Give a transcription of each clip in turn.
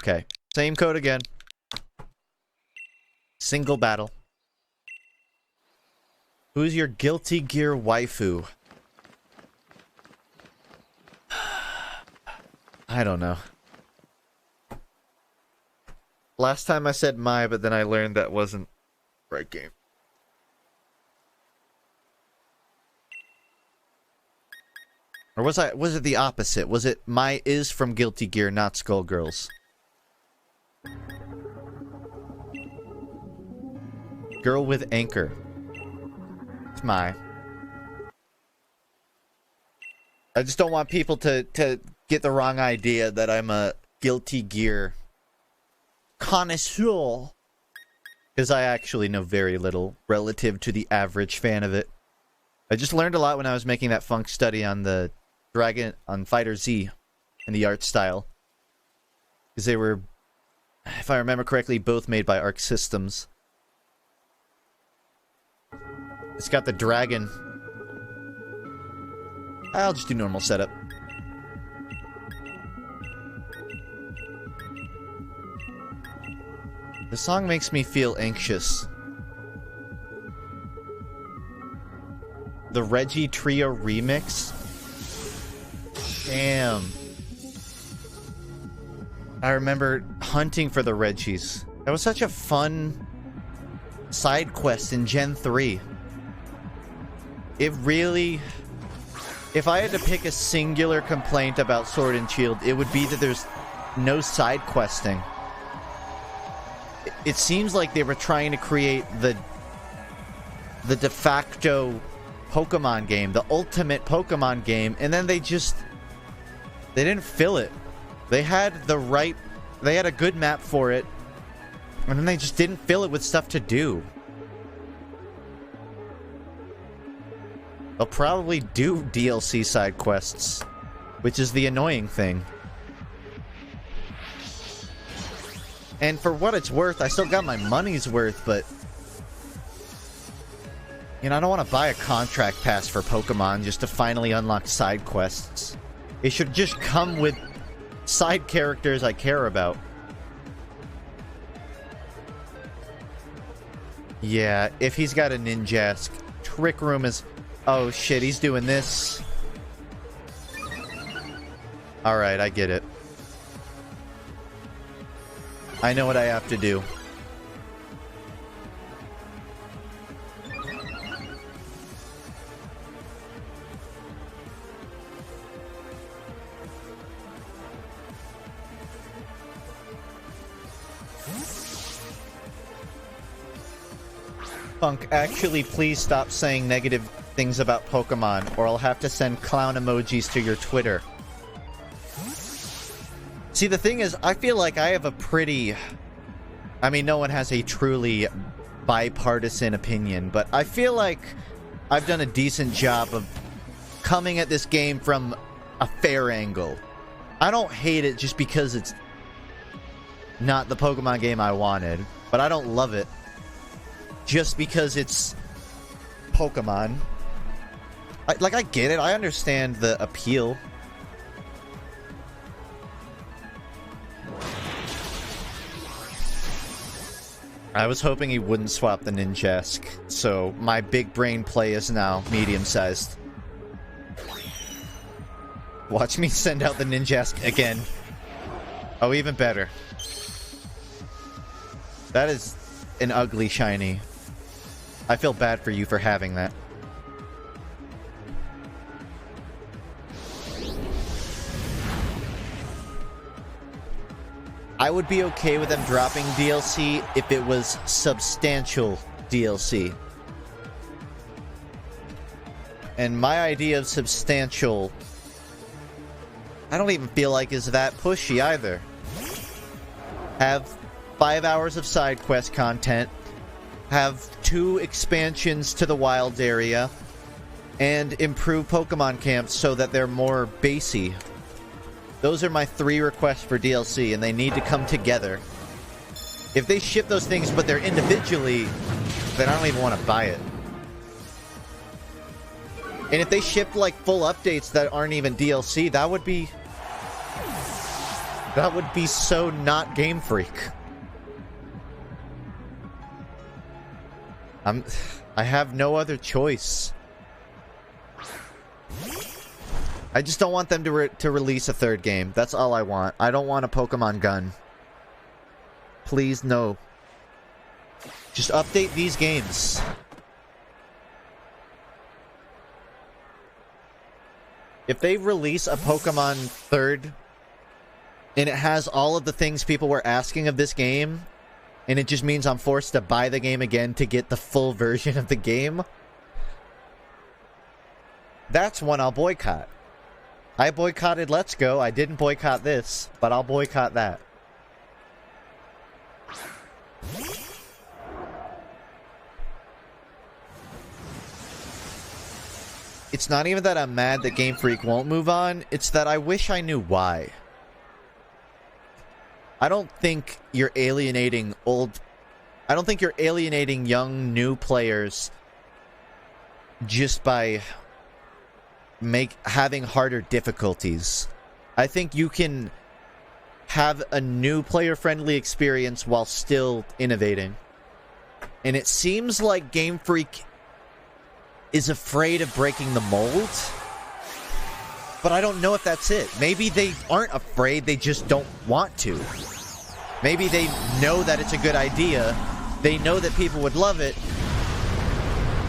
Okay. Same code again. Single battle. Who's your Guilty Gear waifu? I don't know. Last time I said Mai, but then I learned that wasn't the right game. Or was it the opposite? Was it Mai is from Guilty Gear, not Skullgirls? Girl with anchor. It's Mai. I just don't want people to get the wrong idea that I'm a Guilty Gear connoisseur. Because I actually know very little relative to the average fan of it. I just learned a lot when I was making that FUNKe study on the on Fighter Z and the art style. Because they were, if I remember correctly, both made by Arc Systems. It's got the dragon. I'll just do normal setup. The song makes me feel anxious. The Reggie Trio remix? Damn. I remember hunting for the Reggies. That was such a fun side quest in Gen 3. It really... If I had to pick a singular complaint about Sword and Shield, it would be that there's no side questing. It seems like they were trying to create the de facto Pokemon game, the ultimate Pokemon game, and then they didn't fill it. They had a good map for it, and then they just didn't fill it with stuff to do. They'll probably do DLC side quests, which is the annoying thing. And for what it's worth, I still got my money's worth, but... You know, I don't want to buy a contract pass for Pokemon just to finally unlock side quests. It should just come with side characters I care about. Yeah, if he's got a Ninjask, Trick Room is... Oh shit, he's doing this. Alright, I get it. I know what I have to do. FUNKe, actually, please stop saying negative things about Pokemon, or I'll have to send clown emojis to your Twitter. See, the thing is, I feel like I have a pretty... I mean, no one has a truly bipartisan opinion, but I feel like I've done a decent job of coming at this game from a fair angle. I don't hate it just because it's not the Pokemon game I wanted, but I don't love it just because it's Pokemon. I get it. I understand the appeal. I was hoping he wouldn't swap the Ninjask, so my big brain play is now medium-sized. Watch me send out the Ninjask again. Oh, even better. That is an ugly shiny. I feel bad for you for having that. I would be okay with them dropping DLC if it was substantial DLC. And my idea of substantial, I don't even feel like is that pushy either. Have 5 hours of side quest content, have 2 expansions to the wild area, and improve Pokemon camps so that they're more basey. Those are my 3 requests for DLC, and they need to come together. If they ship those things, but they're individually, then I don't even want to buy it. And if they ship, like, full updates that aren't even DLC, that would be That would be so not Game Freak. I have no other choice. I just don't want them to release a third game. That's all I want. I don't want a Pokemon gun. Please, no. Just update these games. If they release a Pokemon third, and it has all of the things people were asking of this game, and it just means I'm forced to buy the game again to get the full version of the game, that's one I'll boycott. I boycotted Let's Go. I didn't boycott this, but I'll boycott that. It's not even that I'm mad that Game Freak won't move on. It's that I wish I knew why. I don't think you're alienating I don't think you're alienating young, new players just by having harder difficulties. I think you can have a new player-friendly experience while still innovating. And it seems like Game Freak is afraid of breaking the mold. But I don't know if that's it. Maybe they aren't afraid, they just don't want to. Maybe they know that it's a good idea. They know that people would love it.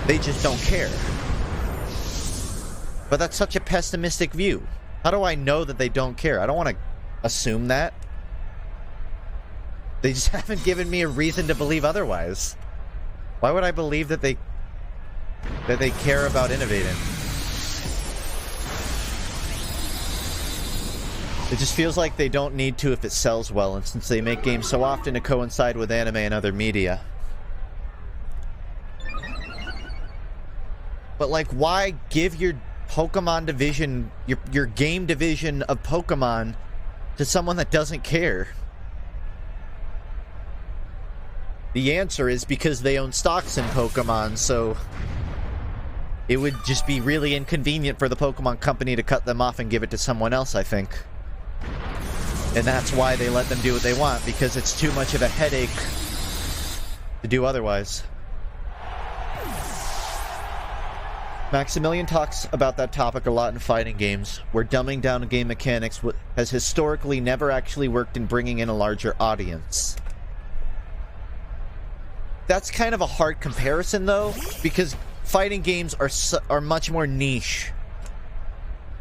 They just don't care. But that's such a pessimistic view. How do I know that they don't care? I don't want to assume that. They just haven't given me a reason to believe otherwise. Why would I believe that they care about innovating? It just feels like they don't need to if it sells well, and since they make games so often to coincide with anime and other media. But like, why give your Pokemon division, your game division of Pokemon to someone that doesn't care? The answer is because they own stocks in Pokemon, so it would just be really inconvenient for the Pokemon company to cut them off and give it to someone else, I think. And that's why they let them do what they want, because it's too much of a headache to do otherwise. Maximilian talks about that topic a lot in fighting games, where dumbing down game mechanics has historically never actually worked in bringing in a larger audience. That's kind of a hard comparison, though, because fighting games are much more niche.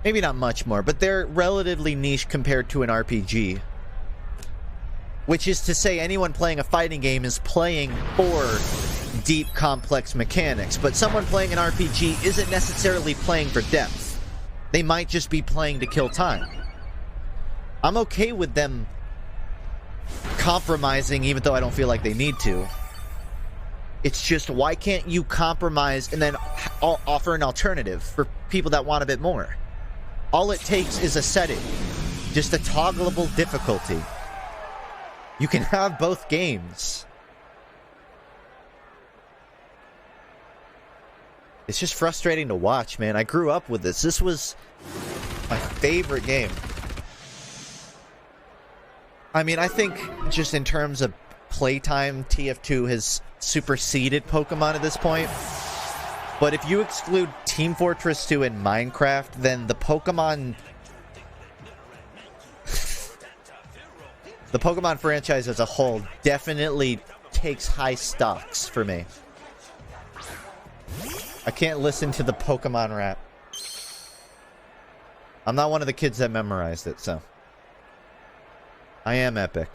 Maybe not much more, but they're relatively niche compared to an RPG. Which is to say, anyone playing a fighting game is playing for deep, complex mechanics, but someone playing an RPG isn't necessarily playing for depth. They might just be playing to kill time. I'm okay with them compromising, even though I don't feel like they need to. It's just, why can't you compromise and then offer an alternative for people that want a bit more? All it takes is a setting. Just a toggleable difficulty. You can have both games. It's just frustrating to watch, man. I grew up with this. This was my favorite game. I mean, I think just in terms of playtime, TF2 has superseded Pokemon at this point. But if you exclude Team Fortress 2 and Minecraft, then the Pokemon franchise as a whole definitely takes high stocks for me. I can't listen to the Pokemon rap. I'm not one of the kids that memorized it, so I am epic.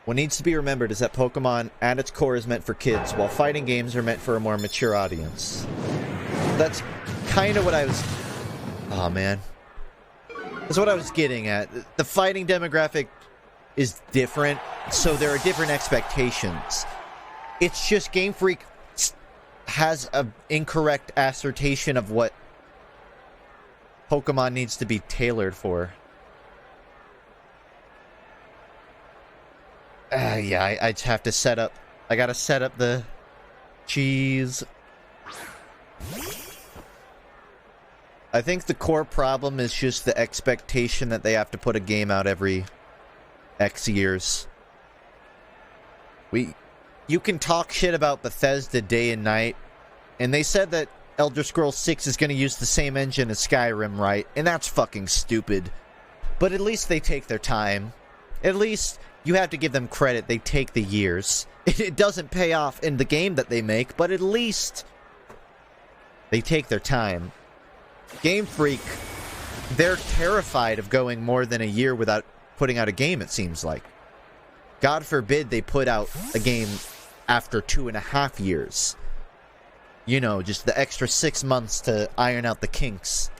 What needs to be remembered is that Pokemon, at its core, is meant for kids, while fighting games are meant for a more mature audience. That's kind of what I was... Oh, man. That's what I was getting at. The fighting demographic is different, so there are different expectations. It's just Game Freak has an incorrect assertion of what Pokemon needs to be tailored for. Yeah, I just have to set up... I gotta set up the... Cheese. I think the core problem is just the expectation that they have to put a game out every X years. You can talk shit about Bethesda day and night, and they said that Elder Scrolls 6 is going to use the same engine as Skyrim, right? And that's fucking stupid. But at least they take their time. At least you have to give them credit. They take the years. It doesn't pay off in the game that they make, but at least they take their time. Game Freak, they're terrified of going more than a year without putting out a game, it seems like. God forbid they put out a game after 2.5 years. You know, just the extra 6 months to iron out the kinks.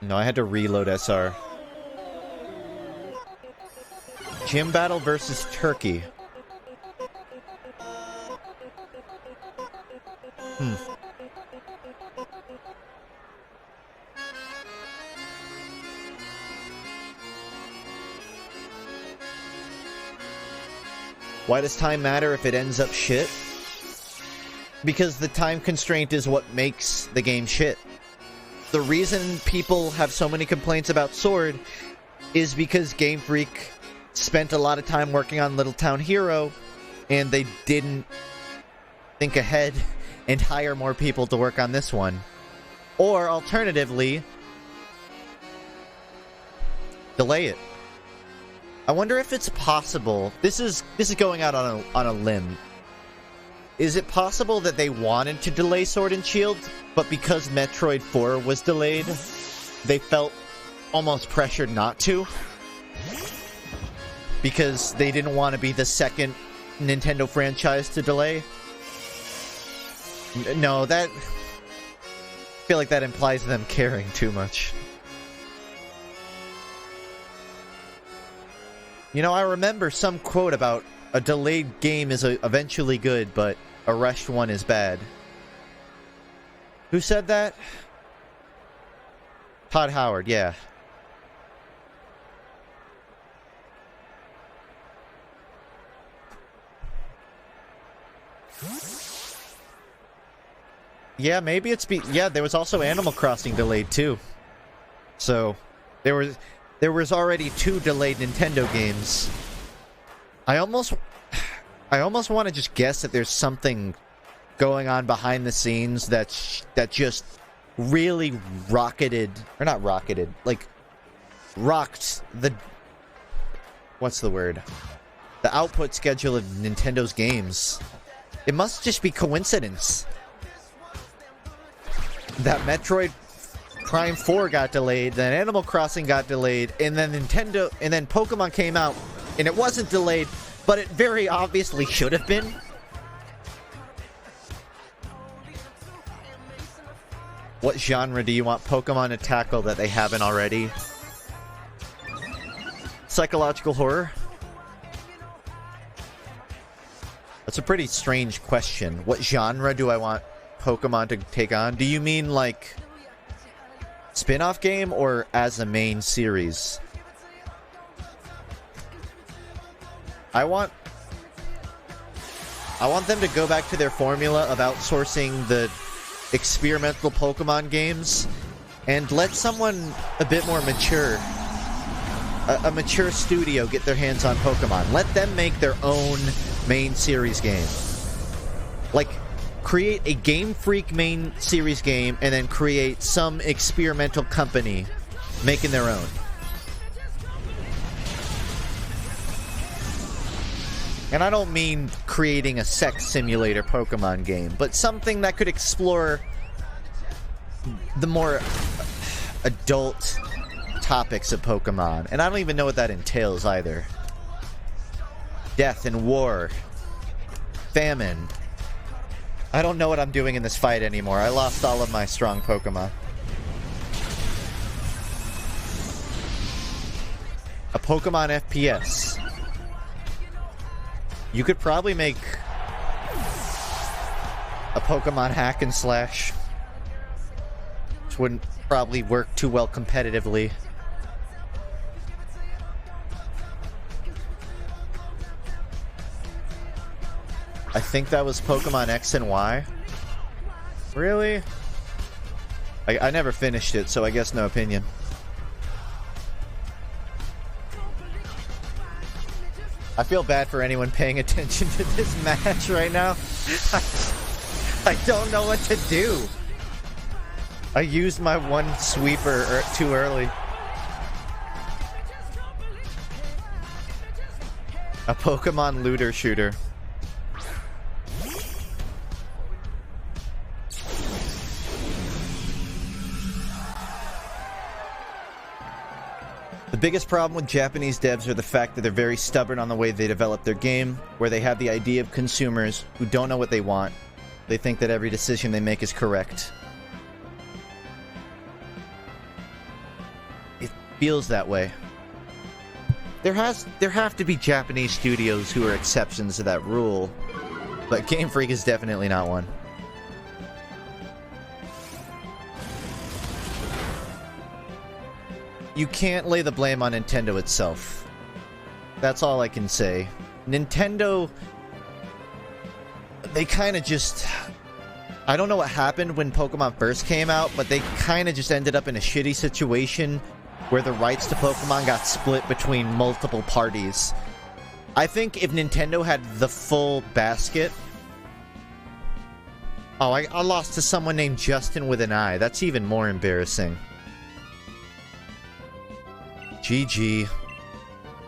No, I had to reload SR. Gym battle versus Turkey. Why does time matter if it ends up shit? Because the time constraint is what makes the game shit. The reason people have so many complaints about Sword is because Game Freak spent a lot of time working on Little Town Hero, and they didn't think ahead and hire more people to work on this one. Or, alternatively, delay it. I wonder if it's possible. This is going out on a limb. Is it possible that they wanted to delay Sword and Shield, but because Metroid 4 was delayed, they felt almost pressured not to? Because they didn't want to be the second Nintendo franchise to delay? No, that... I feel like that implies them caring too much. You know, I remember some quote about a delayed game is eventually good, but a rushed one is bad. Who said that? Todd Howard, yeah. Yeah, maybe it's yeah, there was also Animal Crossing delayed too. So, there was already 2 delayed Nintendo games. I almost want to just guess that there's something going on behind the scenes that just really rocketed, or not rocketed, like rocked the, what's the word? The output schedule of Nintendo's games. It must just be coincidence that Metroid Prime 4 got delayed, then Animal Crossing got delayed, and then Pokemon came out, and it wasn't delayed, but it very obviously should have been. What genre do you want Pokemon to tackle that they haven't already? Psychological horror? That's a pretty strange question. What genre do I want Pokemon to take on? Do you mean like spin-off game or as a main series? I want them to go back to their formula of outsourcing the experimental Pokemon games and let someone a bit more mature, a mature studio, get their hands on Pokemon. Let them make their own main series game. Like, create a Game Freak main series game and then create some experimental company making their own. And I don't mean creating a sex simulator Pokemon game, but something that could explore the more adult topics of Pokemon. And I don't even know what that entails either. Death and war. Famine. I don't know what I'm doing in this fight anymore. I lost all of my strong Pokemon. A Pokemon FPS. You could probably make a Pokemon hack and slash, which wouldn't probably work too well competitively. I think that was Pokemon X and Y. Really? I never finished it, so I guess no opinion. I feel bad for anyone paying attention to this match right now. I don't know what to do. I used my one sweeper too early. A Pokemon looter shooter. The biggest problem with Japanese devs are the fact that they're very stubborn on the way they develop their game, where they have the idea of consumers who don't know what they want. They think that every decision they make is correct. It feels that way. There have to be Japanese studios who are exceptions to that rule, but Game Freak is definitely not one. You can't lay the blame on Nintendo itself. That's all I can say. Nintendo, they kind of just... I don't know what happened when Pokemon first came out, but they kind of just ended up in a shitty situation where the rights to Pokemon got split between multiple parties. I think if Nintendo had the full basket... Oh, I lost to someone named Justin with an I. That's even more embarrassing. GG.